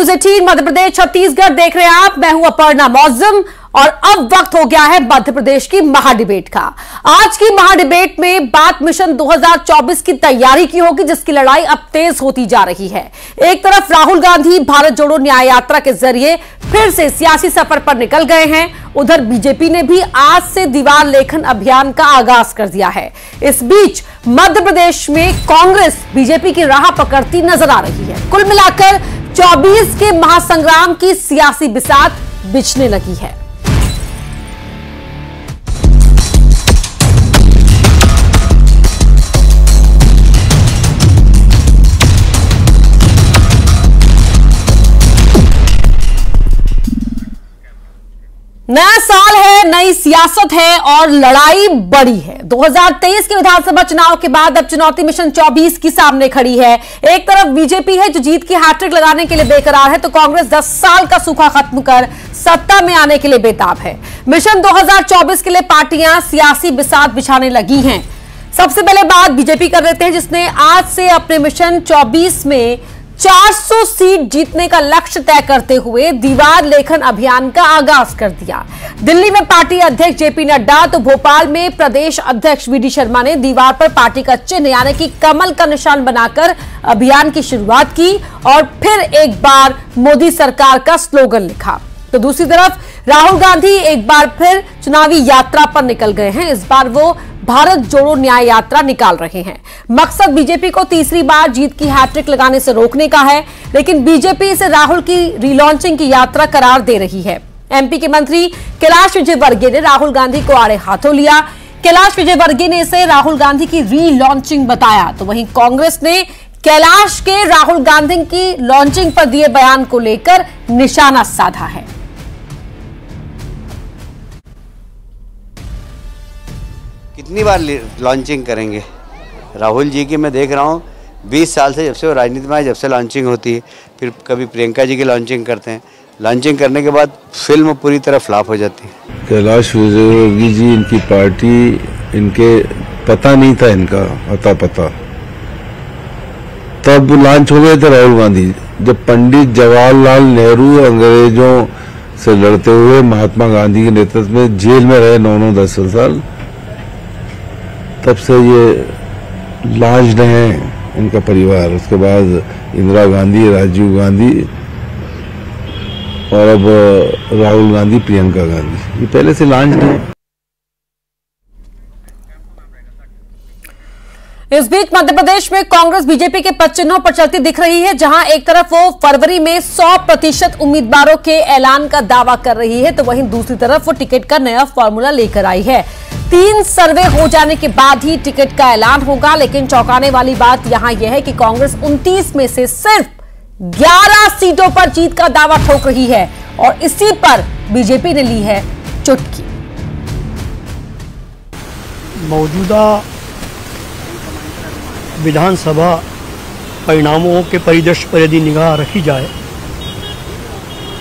News 18 Madhya Pradesh Chhattisgarh देख रहे हैं आप। मैं हूं अपर्णा मौजम और अब वक्त हो गया है मध्य प्रदेश की महाडिबेट का। आज की महाडिबेट में बात मिशन 2024 की तैयारी की होगी, जिसकी लड़ाई अब तेज होती जा रही है। एक तरफ राहुल गांधी भारत जोड़ो न्याय यात्रा के जरिए फिर से सियासी सफर पर निकल गए हैं, उधर बीजेपी ने भी आज से दीवार लेखन अभियान का आगाज कर दिया है। इस बीच मध्य प्रदेश में कांग्रेस बीजेपी की राह पकड़ती नजर आ रही है। कुल मिलाकर 24 के महासंग्राम की सियासी बिसात बिछने लगी है। नया साल है, नई सियासत है और लड़ाई बड़ी है। 2023 के विधानसभा चुनाव के बाद अब चुनौती मिशन 24 की सामने खड़ी है। एक तरफ बीजेपी है जो जीत की हैट्रिक लगाने के लिए बेकरार है, तो कांग्रेस 10 साल का सूखा खत्म कर सत्ता में आने के लिए बेताब है। मिशन 2024 के लिए पार्टियां सियासी बिसात बिछाने लगी हैं। सबसे पहले बात बीजेपी कर लेते हैं, जिसने आज से अपने मिशन 24 में 400 सीट जीतने का लक्ष्य तय करते हुए दीवार लेखन अभियान का आगाज कर दिया। दिल्ली में पार्टी अध्यक्ष जेपी नड्डा तो भोपाल में प्रदेश अध्यक्ष वीडी शर्मा ने दीवार पर पार्टी का चिन्ह यानी कि कमल का निशान बनाकर अभियान की शुरुआत की और फिर एक बार मोदी सरकार का स्लोगन लिखा। तो दूसरी तरफ राहुल गांधी एक बार फिर चुनावी यात्रा पर निकल गए हैं। इस बार वो भारत जोड़ो न्याय यात्रा निकाल रहे हैं। मकसद बीजेपी को तीसरी बार जीत की हैट्रिक लगाने से रोकने का है, लेकिन बीजेपी इसे राहुल की रीलॉन्चिंग की यात्रा करार दे रही है। एमपी के मंत्री कैलाश विजयवर्गीय ने राहुल गांधी को आड़े हाथों लिया। कैलाश विजयवर्गीय ने इसे राहुल गांधी की रीलॉन्चिंग बताया, तो वहीं कांग्रेस ने कैलाश के राहुल गांधी की लॉन्चिंग पर दिए बयान को लेकर निशाना साधा है। कितनी बार लॉन्चिंग करेंगे राहुल जी की? मैं देख रहा हूँ 20 साल से, जब से वो राजनीति में आए, जब से लॉन्चिंग होती है, फिर कभी प्रियंका जी की लॉन्चिंग करते हैं। लॉन्चिंग करने के बाद फिल्म पूरी तरह फ्लॉप हो जाती है। कैलाश विजयवर्गीय जी, इनकी पार्टी, इनके पता नहीं था, इनका पता तब लॉन्च हो गए थे राहुल गांधी। जब पंडित जवाहरलाल नेहरू अंग्रेजों से लड़ते हुए महात्मा गांधी के नेतृत्व में जेल में रहे 9-10 साल, तब से ये लॉन्च्ड हैं इनका परिवार। उसके बाद इंदिरा गांधी, राजीव गांधी और अब राहुल गांधी, प्रियंका गांधी, ये पहले से लॉन्च्ड हैं। इस बीच मध्य प्रदेश में कांग्रेस बीजेपी के पद चिन्हों पर चलती दिख रही है, जहां एक तरफ वो फरवरी में 100% उम्मीदवारों के ऐलान का दावा कर रही है, तो वहीं दूसरी तरफ वो टिकट का नया फॉर्मूला लेकर आई है। 3 सर्वे हो जाने के बाद ही टिकट का ऐलान होगा, लेकिन चौंकाने वाली बात यहां यह है कि कांग्रेस 29 में से सिर्फ 11 सीटों पर जीत का दावा ठोक रही है और इसी पर बीजेपी ने ली है चुटकी। मौजूदा विधानसभा परिणामों के परिदृश्य पर यदि निगाह रखी जाए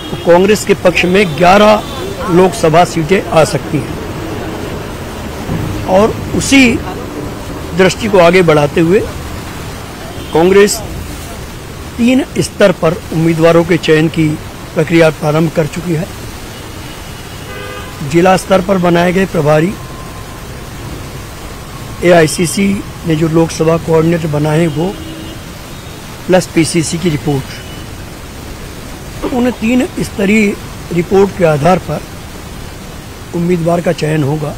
तो कांग्रेस के पक्ष में 11 लोकसभा सीटें आ सकती हैं और उसी दृष्टि को आगे बढ़ाते हुए कांग्रेस 3 स्तर पर उम्मीदवारों के चयन की प्रक्रिया प्रारंभ कर चुकी है। जिला स्तर पर बनाए गए प्रभारी, एआईसीसी ने जो लोकसभा कोऑर्डिनेटर बनाए हैं वो, प्लस पीसीसी की रिपोर्ट, तो उन 3 स्तरीय रिपोर्ट के आधार पर उम्मीदवार का चयन होगा।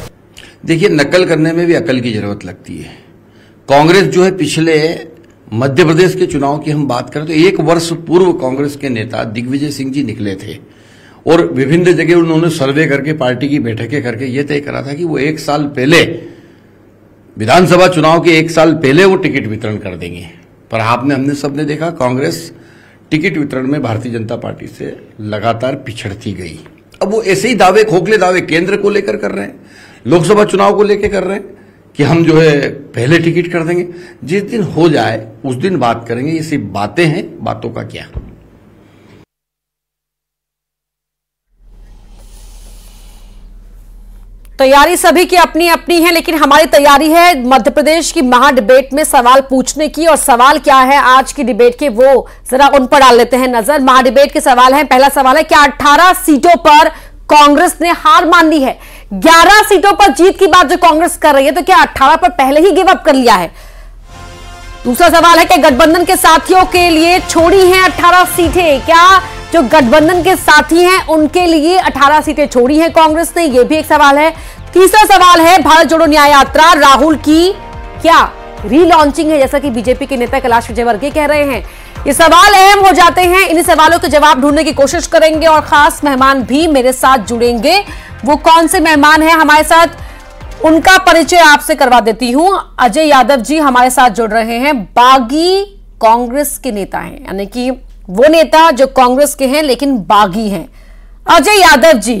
देखिए, नकल करने में भी अकल की जरूरत लगती है। कांग्रेस जो है, पिछले मध्य प्रदेश के चुनाव की हम बात करें तो 1 वर्ष पूर्व कांग्रेस के नेता दिग्विजय सिंह जी निकले थे और विभिन्न जगह उन्होंने सर्वे करके, पार्टी की बैठकें करके ये तय करा था कि वो 1 साल पहले, विधानसभा चुनाव के 1 साल पहले वो टिकट वितरण कर देंगे। पर हमने सबने देखा कांग्रेस टिकट वितरण में भारतीय जनता पार्टी से लगातार पिछड़ती गई। अब वो ऐसे ही दावे, खोखले दावे केंद्र को लेकर कर रहे हैं, लोकसभा चुनाव को लेकर कर रहे हैं कि हम जो है पहले टिकट कर देंगे। जिस दिन हो जाए उस दिन बात करेंगे। ये सिर्फ बातें हैं, बातों का क्या। तैयारी सभी की अपनी अपनी है, लेकिन हमारी तैयारी है मध्य प्रदेश की महा डिबेट में सवाल पूछने की। और सवाल क्या है आज की डिबेट के, वो जरा उन पर डाल लेते हैं नजर। महा डिबेट के सवाल है। पहला सवाल है, क्या 18 सीटों पर कांग्रेस ने हार मान ली है? 11 सीटों पर जीत की बात जो कांग्रेस कर रही है, तो क्या 18 पर पहले ही गिव अप कर लिया है? दूसरा सवाल है कि गठबंधन के साथियों के लिए छोड़ी हैं 18 सीटें। क्या जो गठबंधन के साथी हैं उनके लिए 18 सीटें छोड़ी हैं कांग्रेस ने? यह भी एक सवाल है। तीसरा सवाल है, भारत जोड़ो न्याय यात्रा राहुल की क्या रीलॉन्चिंग है, जैसा कि बीजेपी के नेता कैलाश विजयवर्गीय कह रहे हैं? ये सवाल अहम हो जाते हैं। इन्हीं सवालों के जवाब ढूंढने की कोशिश करेंगे और खास मेहमान भी मेरे साथ जुड़ेंगे। वो कौन से मेहमान हैं हमारे साथ, उनका परिचय आपसे करवा देती हूं। अजय यादव जी हमारे साथ जुड़ रहे हैं, बागी कांग्रेस के नेता हैं, यानी कि वो नेता जो कांग्रेस के हैं लेकिन बागी हैं। अजय यादव जी,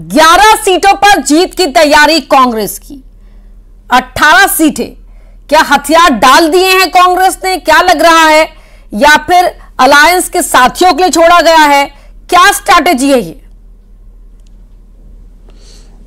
11 सीटों पर जीत की तैयारी कांग्रेस की, 18 सीटें, क्या हथियार डाल दिए हैं कांग्रेस ने? क्या लग रहा है, या फिर अलायंस के साथियों के लिए छोड़ा गया है? क्या स्ट्रैटेजी है ये?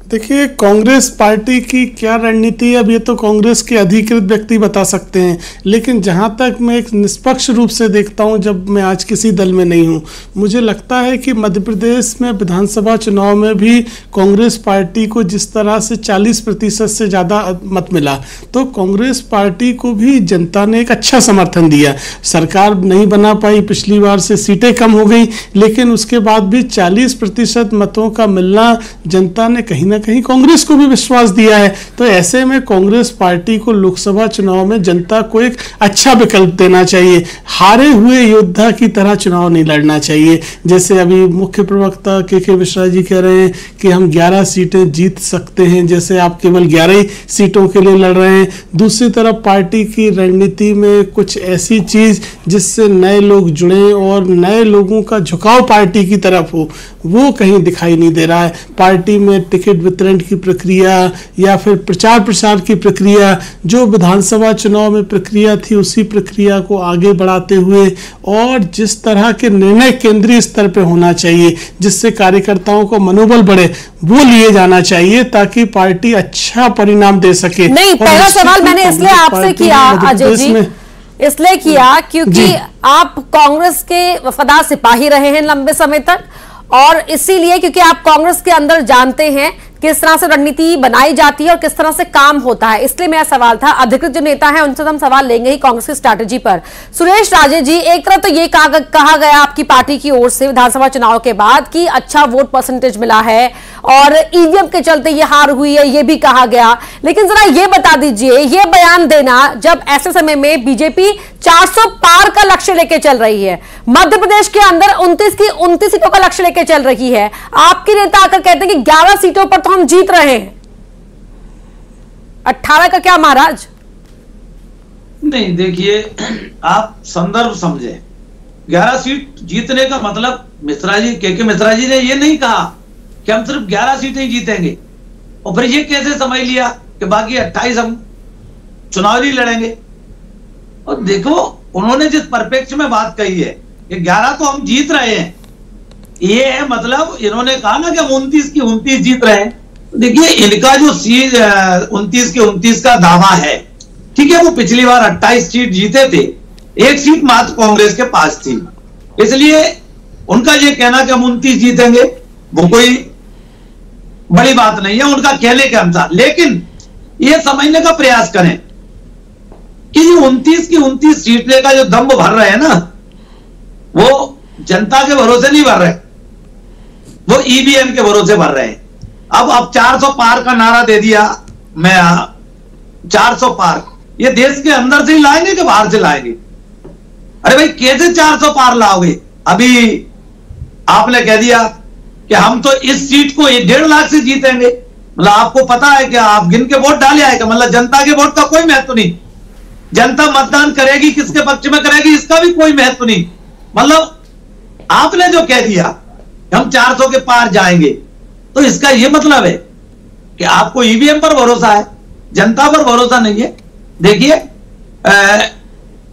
देखिए, कांग्रेस पार्टी की क्या रणनीति है अब ये तो कांग्रेस के अधिकृत व्यक्ति बता सकते हैं, लेकिन जहां तक मैं एक निष्पक्ष रूप से देखता हूं, जब मैं आज किसी दल में नहीं हूं, मुझे लगता है कि मध्य प्रदेश में विधानसभा चुनाव में भी कांग्रेस पार्टी को जिस तरह से 40% से ज़्यादा मत मिला, तो कांग्रेस पार्टी को भी जनता ने एक अच्छा समर्थन दिया। सरकार नहीं बना पाई, पिछली बार से सीटें कम हो गई, लेकिन उसके बाद भी 40% मतों का मिलना जनता ने कहीं कहीं कांग्रेस को भी विश्वास दिया है। तो ऐसे में कांग्रेस पार्टी को लोकसभा चुनाव में जनता को एक अच्छा विकल्प देना चाहिए। हारे हुए योद्धा की तरह चुनाव नहीं लड़ना चाहिए। जैसे अभी मुख्य प्रवक्ता के मिश्रा जी कह रहे हैं कि हम 11 सीटें जीत सकते हैं, जैसे आप केवल 11 ही सीटों के लिए लड़ रहे हैं। दूसरी तरफ पार्टी की रणनीति में कुछ ऐसी चीज जिससे नए लोग जुड़े और नए लोगों का झुकाव पार्टी की तरफ हो, वो कहीं दिखाई नहीं दे रहा है। पार्टी में टिकट वितरण की प्रक्रिया या फिर प्रचार प्रसार की प्रक्रिया, जो विधानसभा चुनाव में प्रक्रिया थी, उसी प्रक्रिया को आगे बढ़ाते हुए और जिस तरह के निर्णय केंद्रीय स्तर पे होना चाहिए जिससे कार्यकर्ताओं को मनोबल बढ़े, वो लिए जाना चाहिए ताकि पार्टी अच्छा परिणाम दे सके। नहीं, पहला सवाल मैंने इसलिए आपसे किया अजय जी, इसलिए किया क्योंकि आप कांग्रेस के वफादार सिपाही रहे हैं लंबे समय तक, और इसीलिए क्योंकि आप कांग्रेस के अंदर जानते हैं किस तरह से रणनीति बनाई जाती है और किस तरह से काम होता है, इसलिए मेरा सवाल था। अधिकृत जो नेता है उनसे हम सवाल लेंगे ही कांग्रेस की स्ट्रैटेजी पर। सुरेश राजे जी, एक तरफ तो ये कहा गया आपकी पार्टी की ओर से विधानसभा चुनाव के बाद कि अच्छा वोट परसेंटेज मिला है और ईवीएम के चलते ये हार हुई है, ये भी कहा गया, लेकिन जरा ये बता दीजिए, ये बयान देना जब ऐसे समय में बीजेपी 400 पार का लक्ष्य लेके चल रही है, मध्य प्रदेश के अंदर 29 सीटों का लक्ष्य लेके चल रही है, आपके नेता आकर कहते हैं कि 11 सीटों पर हम जीत रहे हैं, 18 का क्या महाराज? नहीं, देखिए, आप संदर्भ समझे। 11 सीट जीतने का मतलब मिश्रा जी, के मिश्रा जी ने ये नहीं कहा कि हम सिर्फ 11 सीटें ही जीतेंगे और फिर ये कैसे समझ लिया कि बाकी 28 हम चुनाव ही लड़ेंगे। और देखो, उन्होंने जिस परिप्रेक्ष्य में बात कही है कि 11 तो हम जीत रहे हैं, ये है मतलब इन्होंने कहा ना कि हम 29 की 29 जीत रहे हैं। देखिए, इनका जो 29 के 29 का दावा है, ठीक है, वो पिछली बार 28 सीट जीते थे, एक सीट मात्र कांग्रेस के पास थी, इसलिए उनका ये कहना कि हम 29 जीतेंगे वो कोई बड़ी बात नहीं है उनका कहने के अनुसार। लेकिन ये समझने का प्रयास करें कि ये 29 की 29 सीटने का जो दम्भ भर रहे हैं ना, वो जनता के भरोसे नहीं भर रहे, वो ईवीएम के भरोसे भर रहे हैं। अब 400 पार का नारा दे दिया, मैं 400 पार, ये देश के अंदर से ही लाएंगे कि बाहर से लाएंगे? अरे भाई, कैसे 400 पार लाओगे? अभी आपने कह दिया कि हम तो इस सीट को 1.5 लाख से जीतेंगे, मतलब आपको पता है कि आप गिन के वोट डाले आएगा, मतलब जनता के वोट का कोई महत्व नहीं, जनता मतदान करेगी किसके पक्ष में करेगी इसका भी कोई महत्व नहीं। मतलब आपने जो कह दिया हम 400 के पार जाएंगे, तो इसका यह मतलब है कि आपको ईवीएम पर भरोसा है, जनता पर भरोसा नहीं है। देखिए,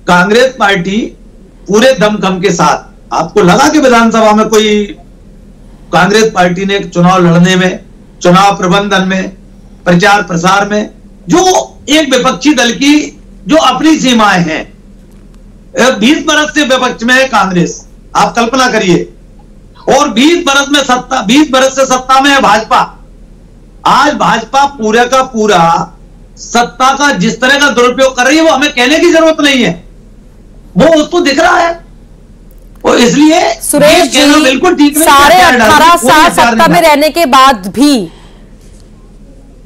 कांग्रेस पार्टी पूरे दमखम के साथ, आपको लगा कि विधानसभा में कोई कांग्रेस पार्टी ने चुनाव लड़ने में चुनाव प्रबंधन में, प्रचार प्रसार में, जो एक विपक्षी दल की जो अपनी सीमाएं हैं। 20 बरस से विपक्ष में है कांग्रेस, आप कल्पना करिए, और 20 बरस से सत्ता में है भाजपा। आज भाजपा पूरा का पूरा सत्ता का जिस तरह का दुरुपयोग कर रही है वो हमें कहने की जरूरत नहीं है, वो उसको दिख रहा है। और इसलिए सुरेश जी, बिल्कुल ठीक नहीं, साढ़े 18 साल सत्ता में रहने के बाद भी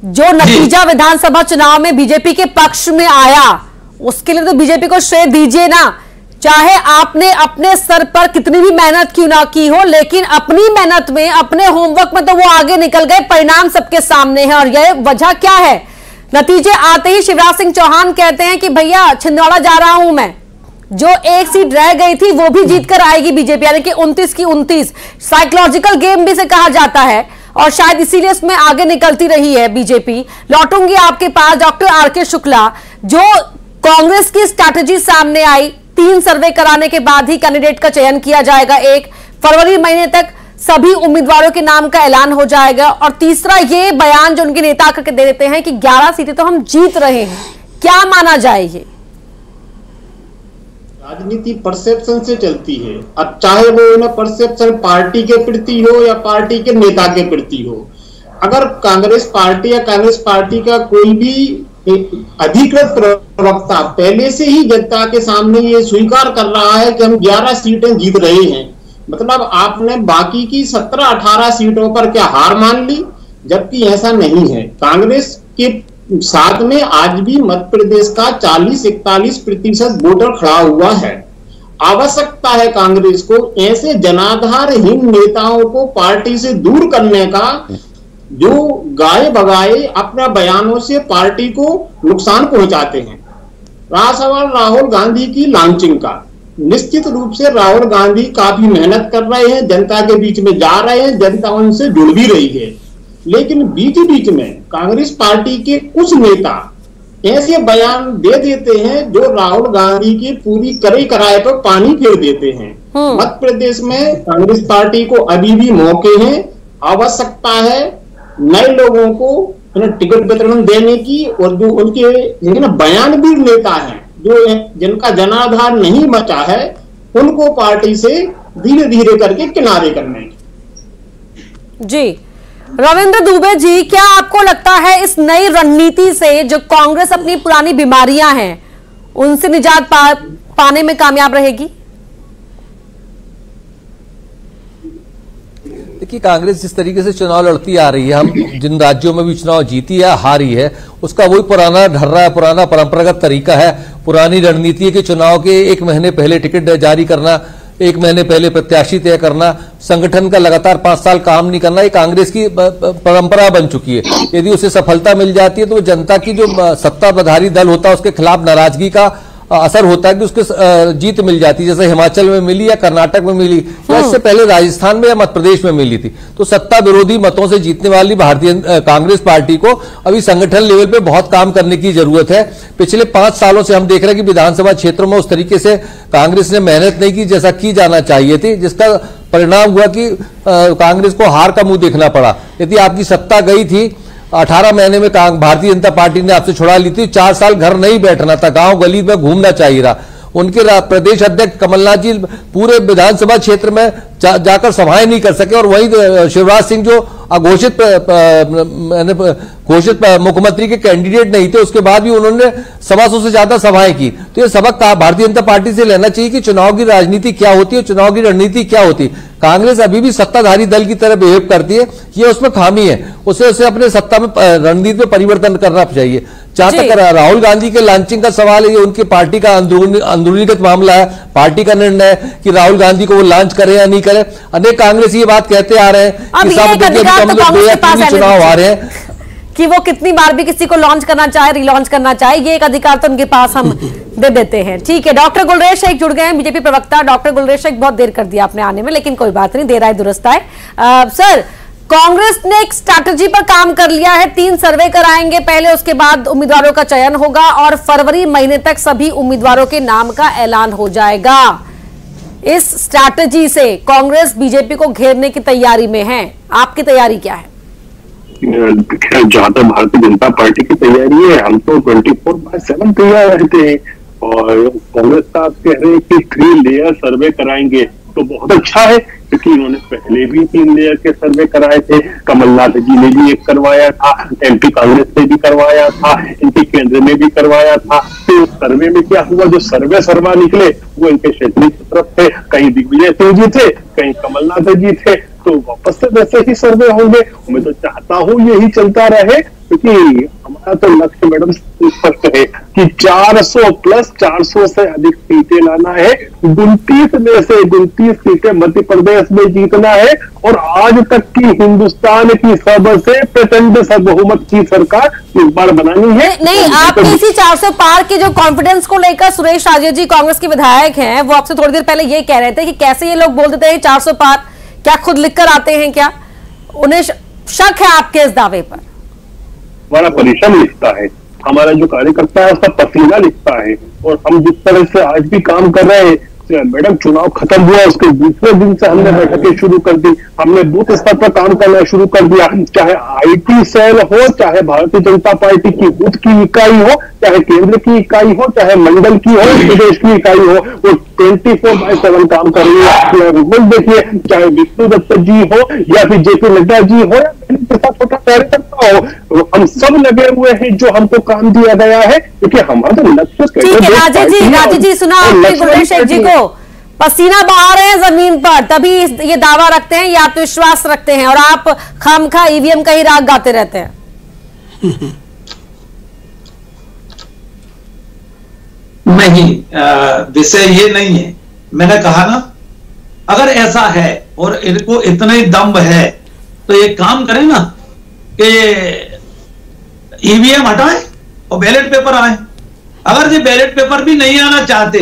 जो नतीजा विधानसभा चुनाव में बीजेपी के पक्ष में आया, उसके लिए तो बीजेपी को श्रेय दीजिए ना। चाहे आपने अपने स्तर पर कितनी भी मेहनत क्यों ना की हो, लेकिन अपनी मेहनत में, अपने होमवर्क में तो वो आगे निकल गए, परिणाम सबके सामने है। और यह वजह क्या है? नतीजे आते ही शिवराज सिंह चौहान कहते हैं कि भैया छिंदवाड़ा जा रहा हूं मैं, जो एक सीट रह गई थी वो भी जीत कर आएगी बीजेपी, यानी कि 29 की 29। साइकोलॉजिकल गेम भी से कहा जाता है और शायद इसीलिए इसमें आगे निकलती रही है बीजेपी। लौटूंगी आपके पास डॉक्टर आर.के. शुक्ला, जो कांग्रेस की स्ट्रैटेजी सामने आई, 3 सर्वे कराने के बाद ही कैंडिडेट का चयन किया जाएगा। 1 फरवरी महीने तक सभी उम्मीदवारों के नाम का ऐलान हो जाएगा, और तीसरा ये बयान जो उनके नेता करके दे देते हैं कि 11 सीटें तो हम जीत रहे हैं। क्या माना जाए? ये राजनीति परसेप्शन से चलती है, अब चाहे वो परसेप्शन पार्टी के प्रति हो या पार्टी के नेता के प्रति हो। अगर कांग्रेस पार्टी या कांग्रेस पार्टी का कोई भी अधिकृत प्रवक्ता पहले से ही जनता के सामने ये स्वीकार कर रहा है कि हम 11 सीटें जीत रहे हैं, मतलब आपने बाकी की 17-18 सीटों पर क्या हार मान ली? जबकि ऐसा नहीं है। कांग्रेस के साथ में आज भी मध्य प्रदेश का 40-41% वोटर खड़ा हुआ है। आवश्यकता है कांग्रेस को ऐसे जनाधारहीन नेताओं को पार्टी से दूर करने का, जो गाए बगाए अपना बयानों से पार्टी को नुकसान पहुंचाते हैं। रहा सवाल राहुल गांधी की लॉन्चिंग का, निश्चित रूप से राहुल गांधी काफी मेहनत कर रहे हैं, जनता के बीच में जा रहे हैं, जनता उनसे जुड़ भी रही है, लेकिन बीच बीच में कांग्रेस पार्टी के कुछ नेता ऐसे बयान दे देते हैं जो राहुल गांधी की पूरी करे कराए पर पानी फेर देते हैं। मध्य प्रदेश में कांग्रेस पार्टी को अभी भी मौके हैं, आवश्यकता है नए लोगों को टिकट वितरण देने की, और जो उनके बयान भी नेता हैं जो जिनका जनाधार नहीं बचा है, उनको पार्टी से धीरे धीरे करके किनारे करने की। जी रविंद्र दुबे जी, क्या आपको लगता है इस नई रणनीति से जो कांग्रेस अपनी पुरानी बीमारियां हैं उनसे निजात पाने में कामयाब रहेगी? देखिए, कांग्रेस जिस तरीके से चुनाव लड़ती आ रही है, हम जिन राज्यों में भी चुनाव जीती है हारी है, उसका वही पुराना ढर्रा है, पुराना परंपरागत तरीका है, पुरानी रणनीति है कि चुनाव के 1 महीने पहले टिकट जारी करना, 1 महीने पहले प्रत्याशी तय करना, संगठन का लगातार 5 साल काम नहीं करना। ये कांग्रेस की परंपरा बन चुकी है। यदि उसे सफलता मिल जाती है तो जनता की जो सत्ताधारी दल होता है उसके खिलाफ नाराजगी का असर होता है कि उसके जीत मिल जाती है, जैसे हिमाचल में मिली या कर्नाटक में मिली या इससे पहले राजस्थान में या मध्य प्रदेश में मिली थी। तो सत्ता विरोधी मतों से जीतने वाली भारतीय कांग्रेस पार्टी को अभी संगठन लेवल पे बहुत काम करने की जरूरत है। पिछले 5 सालों से हम देख रहे हैं कि विधानसभा क्षेत्रों में उस तरीके से कांग्रेस ने मेहनत नहीं की जैसा की जाना चाहिए थी, जिसका परिणाम हुआ कि कांग्रेस को हार का मुंह देखना पड़ा। यदि आपकी सत्ता गई थी 18 महीने में भारतीय जनता पार्टी ने आपसे छुड़ा ली थी, 4 साल घर नहीं बैठना था, गांव गली में घूमना चाहिए रहा। उनके प्रदेश अध्यक्ष कमलनाथ जी पूरे विधानसभा क्षेत्र में जाकर सभाएं नहीं कर सके, और वहीं शिवराज सिंह जो घोषित मुख्यमंत्री के कैंडिडेट नहीं थे, उसके बाद भी उन्होंने 125 से ज्यादा सभाएं की। तो ये सबक भारतीय जनता पार्टी से लेना चाहिए कि चुनाव की राजनीति क्या होती है, चुनाव की रणनीति क्या होती है। कांग्रेस अभी भी सत्ताधारी दल की तरह बिहेव करती है, ये उसमें खामी है, उसे अपने सत्ता में रणनीति में परिवर्तन करना चाहिए। जहां तक राहुल गांधी के लॉन्चिंग का सवाल है, ये उनकी पार्टी का अंदरूनीगत मामला है, पार्टी का निर्णय है कि राहुल गांधी को वो लॉन्च करे या नहीं करे। अनेक कांग्रेस ये बात कहते आ रहे हैं कि सब चुनाव आ रहे हैं कि वो कितनी बार भी किसी को लॉन्च करना चाहे, रिलॉन्च करना चाहे, ये एक अधिकार तो उनके पास हम दे देते हैं। ठीक है, डॉक्टर गुलरेज शेख जुड़ गए हैं, बीजेपी प्रवक्ता। डॉक्टर गुलरेज शेख, बहुत देर कर दिया आपने आने में, लेकिन कोई बात नहीं, देर आए दुरुस्त आए। सर, कांग्रेस ने एक स्ट्रैटेजी पर काम कर लिया है, 3 सर्वे कराएंगे पहले, उसके बाद उम्मीदवारों का चयन होगा और फरवरी महीने तक सभी उम्मीदवारों के नाम का ऐलान हो जाएगा। इस स्ट्रैटेजी से कांग्रेस बीजेपी को घेरने की तैयारी में है, आपकी तैयारी क्या है? जहाँ तक भारतीय जनता पार्टी की तैयारी है, हम तो 24/7 तैयार रहते हैं। और कांग्रेस साहब कह रहे हैं कि 3 लेयर सर्वे कराएंगे, तो बहुत अच्छा है, क्योंकि उन्होंने पहले भी 3 लेयर के सर्वे कराए थे। कमलनाथ जी ने भी एक करवाया था, एमपी कांग्रेस ने भी करवाया था, इनके केंद्र में भी करवाया था। तो सर्वे में क्या हुआ, जो सर्वा निकले वो इनके क्षेत्रीय तरफ थे, कहीं दिग्विजय सिंह जी थे, कहीं कमलनाथ जी थे। तो वापस से वैसे ही सर्वे होंगे। मैं तो चाहता हूँ यही चलता रहे, क्योंकि हमारा तो लक्ष्य मैडम स्पष्ट है कि 400 प्लस 400 से अधिक सीटें लाना है। 29 में से 29 सीटें मध्य प्रदेश में जीतना है, और आज तक की हिंदुस्तान की सबसे प्रचंड बहुमत की सरकार इस बार बनानी है। नहीं, आप इसी 400 पार के जो कॉन्फिडेंस को लेकर सुरेश राजे जी कांग्रेस के विधायक हैं, वो आपसे थोड़ी देर पहले ये कह रहे थे कि कैसे ये लोग बोल देते हैं 400 पार, क्या खुद लिखकर आते हैं क्या? उन्हें शक है आपके इस दावे पर? हमारा परिश्रम लिखता है, हमारा जो कार्यकर्ता है उसका पसीना लिखता है। और हम जिस तरह से आज भी काम कर रहे हैं, मैडम चुनाव खत्म हुआ उसके दूसरे दिन से हमने बैठकें शुरू कर दी, हमने बूथ स्तर पर काम करना शुरू कर दिया। चाहे आईटी सेल हो, चाहे भारतीय जनता पार्टी की बूथ की इकाई हो, चाहे केंद्र की इकाई हो, चाहे मंडल की हो, प्रदेश की इकाई हो, वो 24/7 काम कर रही है। देखिए, चाहे विष्णु दत्त जी हो या फिर जेपी नड्डा जी हो या छोटा कार्यकर्ता हो, हम सब लगे हुए हैं जो हमको काम दिया गया है, क्योंकि हमारा लक्ष्य। ठीक है राजे जी सुना आपने गुरदेव शेख जी को, पसीना बहा रहे हैं जमीन पर, तभी ये दावा रखते हैं, ये आत्मविश्वास रखते हैं, और आप खामखा ईवीएम का ही राग गाते रहते हैं। नहीं, विषय ये नहीं है। मैंने कहा ना, अगर ऐसा है और इनको इतना ही दम्भ है तो ये काम करें ना कि ईवीएम हटाएं और बैलेट पेपर आए। अगर ये बैलेट पेपर भी नहीं आना चाहते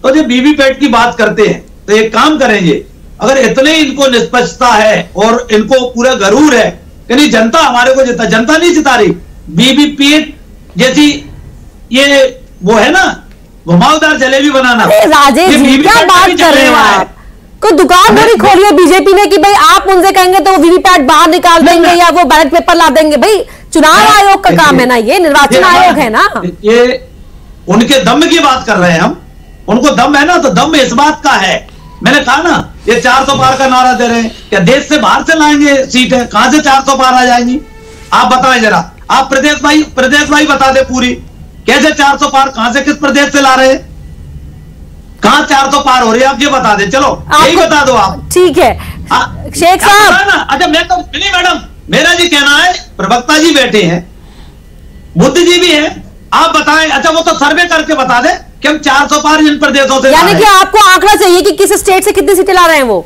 तो जो वीवीपैट की बात करते हैं, तो एक काम करेंगे, अगर इतने इनको निष्पक्षता है और इनको पूरा गरूर है कि नहीं जनता हमारे को जिता, जनता नहीं जिता रही, वीवीपैट जैसी ये वो है ना घुमावदार जलेबी बनाना। राजेश जी क्या बात कर रहे हैं आप? कोई दुकान थोड़ी खोली है बीजेपी ने कि भाई आप उनसे कहेंगे तो वीवीपैट बाहर निकाल देंगे या वो बैलेट पेपर ला देंगे। भाई चुनाव आयोग का काम है ना, ये निर्वाचन आयोग है ना। ये उनके दम की बात कर रहे हैं हम, उनको दम है ना, तो दम इस बात का है। मैंने कहा ना, ये 400 पार का नारा दे रहे हैं, क्या देश से बाहर से लाएंगे सीटें? कहां से 400 पार आ जाएंगी? आप बताएं जरा, आप प्रदेश भाई बता दे पूरी, कैसे 400 पार, कहां से, किस प्रदेश से ला रहे हैं, कहां 400 पार हो रही है, आप ये बता दें। चलो यही बता दो आप। ठीक है शेख साहब। अच्छा मैं तो नहीं मैडम, मेरा जी कहना है, प्रवक्ता जी बैठे हैं, बुद्धिजीवी है, आप बताएं। अच्छा वो तो सर्वे करके बता दे कि हम 400 पार इन प्रदेशों से, यानी कि आपको आंकड़ा चाहिए कि किस स्टेट से कितनी सीटें ला रहे हैं वो,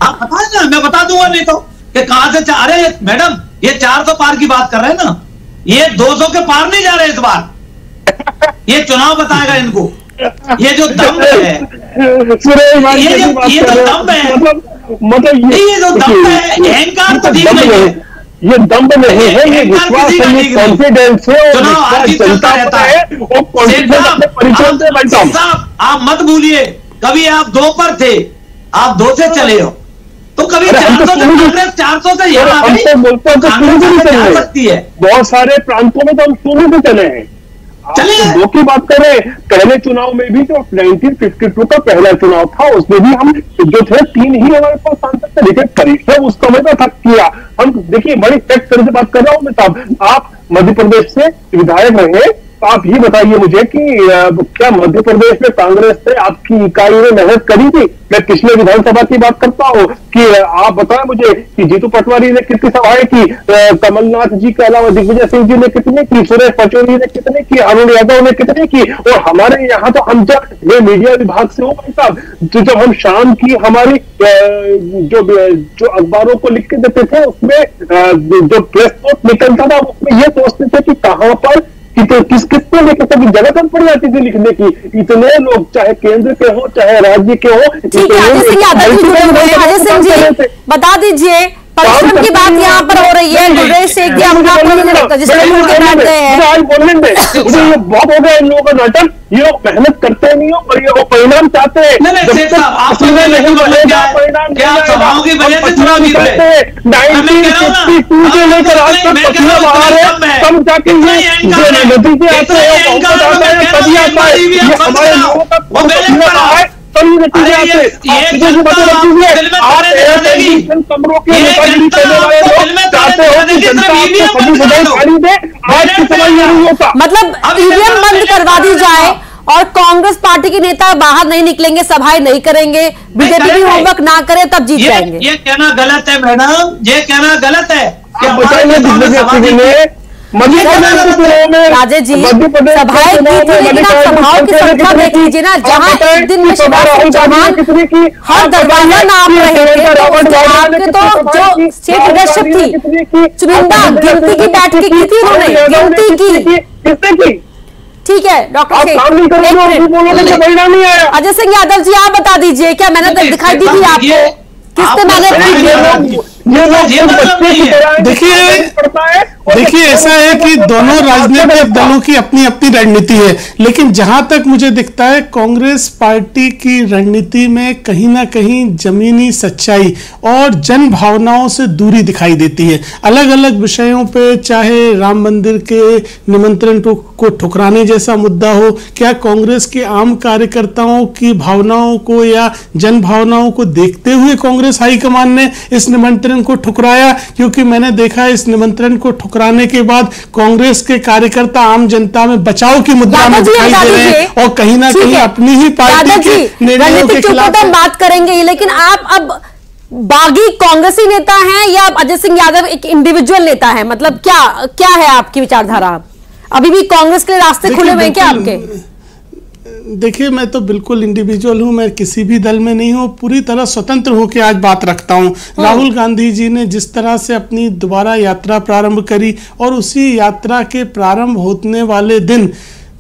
आप बताएं ना, मैं बता दूंगा। नहीं तो कि कहां से, अरे मैडम ये 400 पार की बात कर रहे हैं ना, ये 200 के पार नहीं जा रहे इस बार, ये चुनाव बताएगा इनको। ये जो दम है, ये जो दम है, मतलब ये जो दम है, अहंकार तो ठीक नहीं है, ये दम्ब नहीं है, ये विश्वास है, ये कॉन्फिडेंस है, और जनता रहता है, वो कॉन्फिडेंस परिचय से बैठा हूं। आप मत भूलिए, कभी आप 2 पर थे, आप 2 से चले हो, तो कभी 400 से कांग्रेस 400 से यहाँ आ गई, सकती है। बहुत सारे प्रांतों में तो हम शुरू से चले हैं। चलिए 2 की बात करें, पहले चुनाव में भी जो 1952 का पहला चुनाव था, उसमें भी हम जो थे 3 ही हमारे पास सांसद थे, लेकिन परिश्रम उस समय का था किया। हम देखिए बड़ी फैक्ट तरह से बात कर रहा हूं मैं साहब, आप मध्य प्रदेश से विधायक रहे, तो आप ये बताइए मुझे कि क्या मध्य प्रदेश में कांग्रेस से आपकी इकाई ने मेहनत करी थी? मैं पिछले विधानसभा की बात करता हूँ कि आप बताएं मुझे कि जीतू पटवारी ने कितनी सभाएं की, कमलनाथ जी के अलावा दिग्विजय सिंह जी ने कितने की, सुरेश पचौरी ने कितने की, अरुण यादव ने कितने की। और हमारे यहाँ तो हम जब ये मीडिया विभाग से हो भाई साहब, तो जब हम शाम की हमारी जो अखबारों को लिख के देते थे, उसमें जो प्रेस नोट निकलता था, उसमें ये सोचते थे कि कहां पर किसको लेकर की जगह कम पड़ जाती थी लिखने की। इतने लोग चाहे केंद्र के हो चाहे राज्य के हो। ठीक है अजय सिंह यादव जी बता दीजिए, परिश्रम की बात यहाँ पर हो रही है, गुरदेव शेख जी अपना बहुत हो गया इन लोगों का नाटक, ये लोग मेहनत करते नहीं हो और ये वो परिणाम चाहते हैं। सभाओं की पहले से चुनाव जीत रहे। 1952 से लेकर आज तक पसीना बहा रहे, तब जाके ये नतीजे आते हैं, तभी आता है ये हमारे लोगों का पसीना बहा है, तभी नतीजे आते हैं। कमरों के नेतागिरी करने वाले लोग चाहते हो कि जनता आपको सभी बधाई पानी दे, आज की समय ये नहीं होता। मतलब ईवीएम बंद करवा दी जाए और कांग्रेस पार्टी के नेता बाहर नहीं निकलेंगे, सभाएं नहीं करेंगे, बीजेपी भी होमवर्क ना करे, तब जीत जाएंगे। ये कहना गलत है मैडम, ये कहना गलत है। राजेश जी सभाएं की थी, लेकिन आप सभाओं की संख्या देख लीजिए ना, जहां एक दिन में शिवराज सिंह चौहान हर दरवाजा नाप रहे थे, तो आपके तो जो स्टेट लीडरशिप थी चुनिंदा गिनती की बैठकें की थी, उन्होंने गिनती की। ठीक है डॉक्टर अजय सिंह यादव जी, आप बता दीजिए क्या मेहनत दिखाई दी थी आपको, किसने मेहनत की? देखिए ऐसा है कि दोनों राजनीतिक दलों की अपनी अपनी रणनीति है, लेकिन जहां तक मुझे दिखता है कांग्रेस पार्टी की रणनीति में कहीं ना कहीं जमीनी सच्चाई और जन भावनाओं से दूरी दिखाई देती है। अलग अलग विषयों पे, चाहे राम मंदिर के निमंत्रण को ठुकराने जैसा मुद्दा हो, क्या कांग्रेस के आम कार्यकर्ताओं की भावनाओं को या जन भावनाओं को देखते हुए कांग्रेस हाईकमान ने इस निमंत्रण को ठुकराया? क्योंकि मैंने देखा इस निमंत्रण को ठुकराने के बाद कांग्रेस के कार्यकर्ता आम जनता में बचाव की मुद्रा में दिखाई दे रहे हैं और कहीं ना कहीं अपनी ही पार्टी के निर्णयों के खिलाफ बात करेंगे। लेकिन आप अब बागी कांग्रेसी नेता हैं या अजय सिंह यादव एक इंडिविजुअल नेता है? मतलब क्या है आपकी विचारधारा? अभी भी कांग्रेस के रास्ते खुले हुए हैं क्या आपके? देखिए मैं तो बिल्कुल इंडिविजुअल हूं, मैं किसी भी दल में नहीं हूं, पूरी तरह स्वतंत्र होकर आज बात रखता हूं। राहुल गांधी जी ने जिस तरह से अपनी दोबारा यात्रा प्रारंभ करी और उसी यात्रा के प्रारंभ होने वाले दिन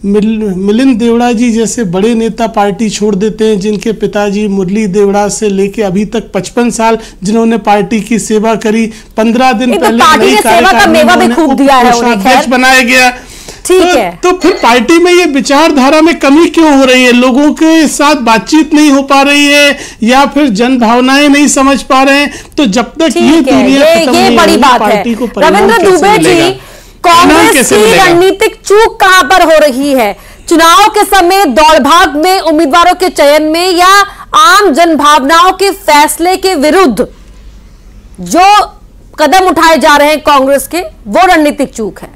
मिलिंद देवड़ा जी जैसे बड़े नेता पार्टी छोड़ देते हैं, जिनके पिताजी मुरली देवड़ा से लेके अभी तक 55 साल जिन्होंने पार्टी की सेवा करी, 15 दिन पहले नई कार्यकारिणी बनाया गया। ठीक है, तो फिर पार्टी में ये विचारधारा में कमी क्यों हो रही है? लोगों के साथ बातचीत नहीं हो पा रही है या फिर जन भावनाएं नहीं समझ पा रहे हैं? तो जब तक ये दुनिया खत्म नहीं होगी पार्टी को रविंद्र दुबे जी, कांग्रेस की रणनीतिक चूक कहां पर हो रही है? चुनाव के समय दौड़ भाग में, उम्मीदवारों के चयन में, या आम जन भावनाओं के फैसले के विरुद्ध जो कदम उठाए जा रहे हैं कांग्रेस के, वो रणनीतिक चूक है?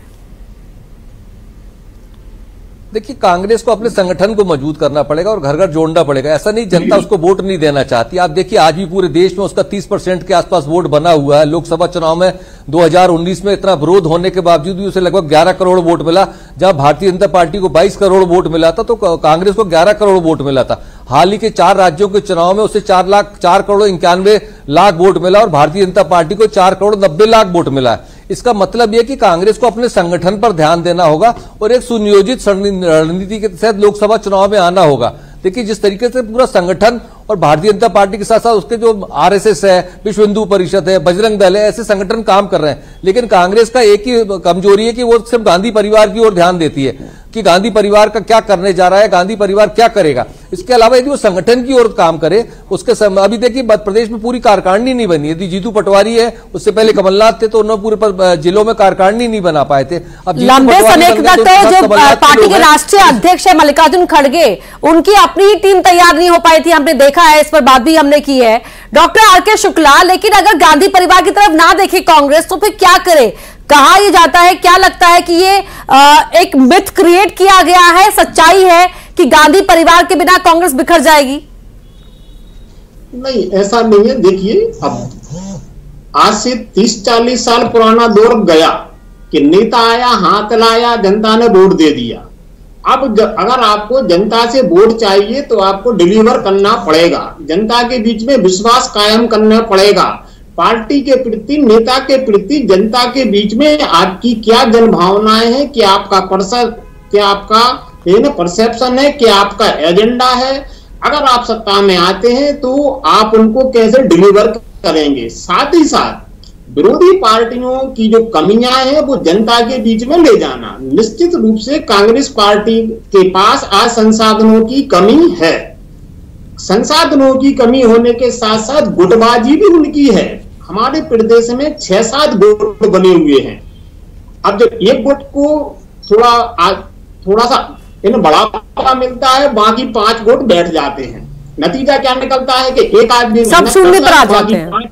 देखिए कांग्रेस को अपने संगठन को मजबूत करना पड़ेगा और घर घर जोड़ना पड़ेगा। ऐसा नहीं जनता उसको वोट नहीं देना चाहती। आप देखिए आज भी पूरे देश में उसका 30% के आसपास वोट बना हुआ है। लोकसभा चुनाव में 2019 में इतना विरोध होने के बावजूद भी उसे लगभग 11 करोड़ वोट मिला, जहां भारतीय जनता पार्टी को 22 करोड़ वोट मिला था, तो कांग्रेस को 11 करोड़ वोट मिला था। हाल ही के 4 राज्यों के चुनाव में उसे 4 करोड़ 91 लाख वोट मिला और भारतीय जनता पार्टी को 4 करोड़ 90 लाख वोट मिला है। इसका मतलब यह कि कांग्रेस को अपने संगठन पर ध्यान देना होगा और एक सुनियोजित रणनीति के तहत लोकसभा चुनाव में आना होगा। देखिए जिस तरीके से पूरा संगठन और भारतीय जनता पार्टी के साथ साथ उसके जो आरएसएस है, विश्व हिंदू परिषद है, बजरंग दल है, ऐसे संगठन काम कर रहे हैं, लेकिन कांग्रेस का एक ही कमजोरी है कि वो सिर्फ गांधी परिवार की ओर ध्यान देती है कि गांधी परिवार का क्या करने जा रहा है, गांधी परिवार क्या करेगा। इसके अलावा यदि वो संगठन की ओर काम करे, उसके अभी देखिए मध्य प्रदेश में पूरी कार्यकारिणी नहीं बनी। यदि जीतू पटवारी है, उससे पहले कमलनाथ थे, तो उन्होंने पूरे जिलों में कार्यकारिणी नहीं बना पाए थे। अब लंबे समय तक तो जो पार्टी के राष्ट्रीय अध्यक्ष है मल्लिकार्जुन खड़गे, उनकी अपनी ही टीम तैयार नहीं हो पाई थी, हमने देखा है, इस पर बात भी हमने की है। Doctor R K. शुक्ला, लेकिन अगर गांधी परिवार की तरफ ना देखे कांग्रेस तो फिर क्या करे? कहा यह जाता है, क्या लगता है कि ये एक मिथ क्रिएट किया गया है, सच्चाई है कि गांधी परिवार के बिना कांग्रेस बिखर जाएगी? नहीं, ऐसा नहीं है। देखिए अब आज से 30-40 साल पुराना दौर गया कि नेता आया, हाथ लाया, जनता ने वोट दे दिया। अब अगर आपको जनता से वोट चाहिए तो आपको डिलीवर करना पड़ेगा, जनता के बीच में विश्वास कायम करना पड़ेगा। पार्टी के प्रति, नेता के प्रति जनता के बीच में आपकी क्या जन भावनाएं हैं, क्या आपका परसेप्शन है, क्या आपका एजेंडा है। अगर आप सत्ता में आते हैं तो आप उनको कैसे डिलीवर करेंगे। साथ ही साथ विरोधी पार्टियों की जो कमियां हैं वो जनता के बीच में ले जाना। निश्चित रूप से कांग्रेस पार्टी के पास आज संसाधनों की कमी है। संसाधनों की कमी होने के साथ साथ गुटबाजी भी उनकी है। हमारे प्रदेश में 6-7 गुट बने हुए हैं। अब जब एक गुट को थोड़ा सा बढ़ावा मिलता है, बाकी 5 गुट बैठ जाते हैं। नतीजा क्या निकलता है कि एक आदमी सब शून्य पर आ जाते हैं,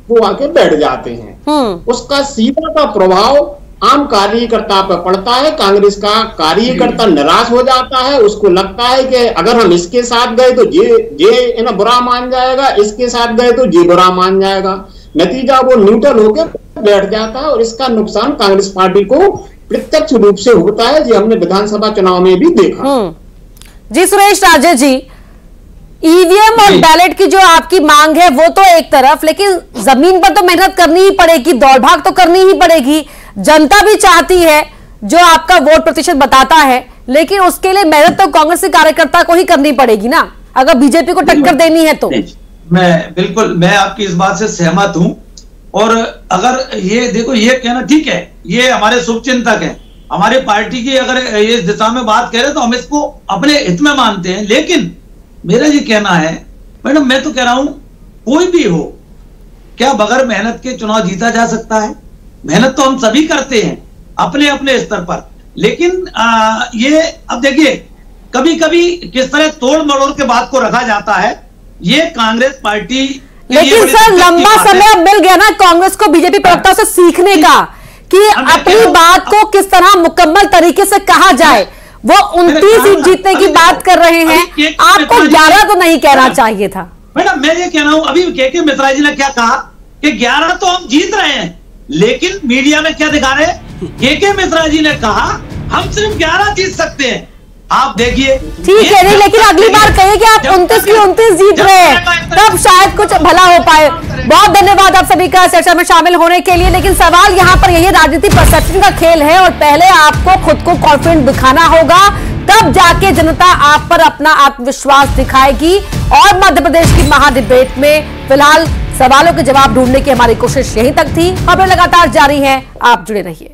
वो आके बैठ जाते हैं। उसका सीधा का प्रभाव आम कार्यकर्ता पर पड़ता है। कांग्रेस का कार्यकर्ता निराश हो जाता है, उसको लगता है कि अगर हम इसके साथ गए तो ये बुरा मान जाएगा, इसके साथ गए तो ये बुरा मान जाएगा। नतीजा वो न्यूट्रल होकर बैठ जाता है और इसका नुकसान कांग्रेस पार्टी को प्रत्यक्ष रूप से होता है, जो हमने विधानसभा चुनाव में भी देखा। जी सुरेश राजे जी, ईवीएम और बैलेट की जो आपकी मांग है वो तो एक तरफ, लेकिन जमीन पर तो मेहनत करनी ही पड़ेगी, दौड़ भाग तो करनी ही पड़ेगी। जनता भी चाहती है जो आपका वोट प्रतिशत बताता है, लेकिन उसके लिए मेहनत तो कांग्रेस के कार्यकर्ता को ही करनी पड़ेगी ना, अगर बीजेपी को टक्कर देनी है तो। मैं आपकी इस बात से सहमत हूं। और अगर ये देखो, ये कहना ठीक है, ये हमारे शुभचिंतक है, हमारे पार्टी की अगर ये इस दिशा में बात कह रहे तो हम इसको अपने हित में मानते हैं। लेकिन मेरा ये कहना है मैडम, मैं तो कह रहा हूं कोई भी हो, क्या बगैर मेहनत के चुनाव जीता जा सकता है? मेहनत तो हम सभी करते हैं अपने अपने स्तर पर, लेकिन ये अब देखिए कभी कभी किस तरह तोड़ मरोड़ के बात को रखा जाता है, ये कांग्रेस पार्टी। लेकिन सर लंबा समय मिल गया ना कांग्रेस को बीजेपी प्रवक्ताओं से सीखने का कि अपनी बात को किस तरह मुकम्मल तरीके से कहा जाए। वो 29 सीट जीतने की बात कर रहे हैं, आपको 11 तो नहीं कहना चाहिए था। मैडम मैं ये कह रहा हूं, अभी के मिश्रा जी ने क्या कहा कि 11 तो हम जीत रहे हैं, लेकिन मीडिया में क्या दिखा रहे हैं? के मिश्रा जी ने कहा हम सिर्फ 11 जीत सकते हैं। आप देखिए, ठीक है, नहीं लेकिन अगली बार कहिए कि आप 29 की 29 जीत रहे हैं, तब शायद कुछ भला हो पाए। बहुत धन्यवाद आप सभी का चर्चा में शामिल होने के लिए। लेकिन सवाल यहाँ पर यही, राजनीति परसेप्शन का खेल है और पहले आपको खुद को कॉन्फिडेंट दिखाना होगा, तब जाके जनता आप पर अपना आत्मविश्वास दिखाएगी। और मध्य प्रदेश की महाडिबेट में फिलहाल सवालों के जवाब ढूंढने की हमारी कोशिश यहीं तक थी। खबरें लगातार जारी है, आप जुड़े रहिए।